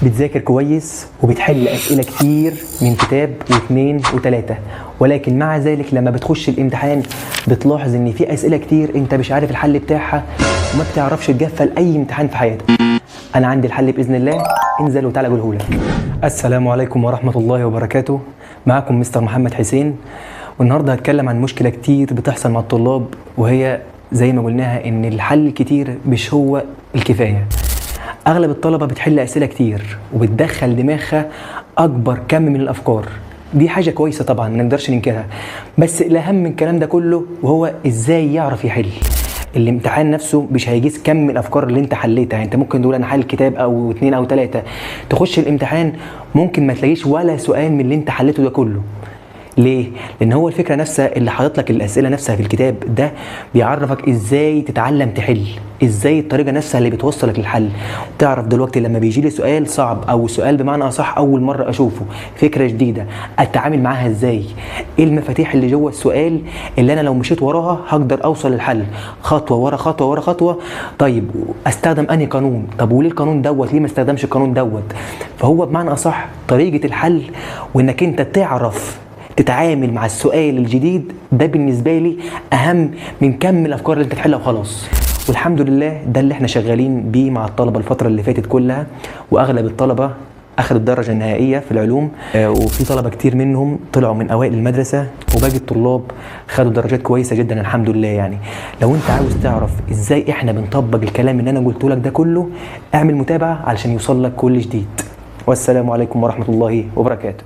بتذاكر كويس وبتحل اسئله كتير من كتاب واثنين وثلاثه، ولكن مع ذلك لما بتخش الامتحان بتلاحظ ان في اسئله كتير انت مش عارف الحل بتاعها وما بتعرفش تقفل اي امتحان في حياتك. انا عندي الحل باذن الله، انزل وتعالى اقوله لك. السلام عليكم ورحمه الله وبركاته. معكم مستر محمد حسين، والنهارده هتكلم عن مشكله كتير بتحصل مع الطلاب، وهي زي ما قلناها ان الحل الكتير مش هو الكفايه. اغلب الطلبه بتحل اسئله كتير وبتدخل دماغها اكبر كم من الافكار. دي حاجه كويسه طبعا ما نقدرش ننكرها، بس الاهم من الكلام ده كله وهو ازاي يعرف يحل. الامتحان نفسه مش هيقيس كم الافكار اللي انت حليتها. يعني انت ممكن تقول انا حل كتاب او اتنين او تلاته، تخش الامتحان ممكن ما تلاقيش ولا سؤال من اللي انت حليته ده كله. ليه؟ لان هو الفكره نفسها اللي حاطط لك الاسئله نفسها في الكتاب ده بيعرفك ازاي تتعلم تحل، ازاي الطريقه نفسها اللي بتوصلك للحل. تعرف دلوقتي لما بيجي لي سؤال صعب او سؤال بمعنى اصح اول مره اشوفه، فكره جديده، اتعامل معاها ازاي؟ ايه المفاتيح اللي جوه السؤال اللي انا لو مشيت وراها هقدر اوصل للحل خطوه ورا خطوه ورا خطوه؟ طيب استخدم انهي قانون؟ طب وليه القانون دوت؟ ليه ما استخدمش القانون دوت؟ فهو بمعنى اصح طريقه الحل، وانك انت تعرف تتعامل مع السؤال الجديد ده بالنسبه لي اهم من كم الافكار اللي انت تحلها وخلاص. والحمد لله ده اللي احنا شغالين بيه مع الطلبه الفتره اللي فاتت كلها، واغلب الطلبه اخذوا الدرجه النهائيه في العلوم، وفي طلبه كتير منهم طلعوا من اوائل المدرسه، وباقي الطلاب خدوا درجات كويسه جدا الحمد لله. يعني لو انت عاوز تعرف ازاي احنا بنطبق الكلام اللي انا قلته لك ده كله، اعمل متابعه علشان يوصل لك كل جديد. والسلام عليكم ورحمه الله وبركاته.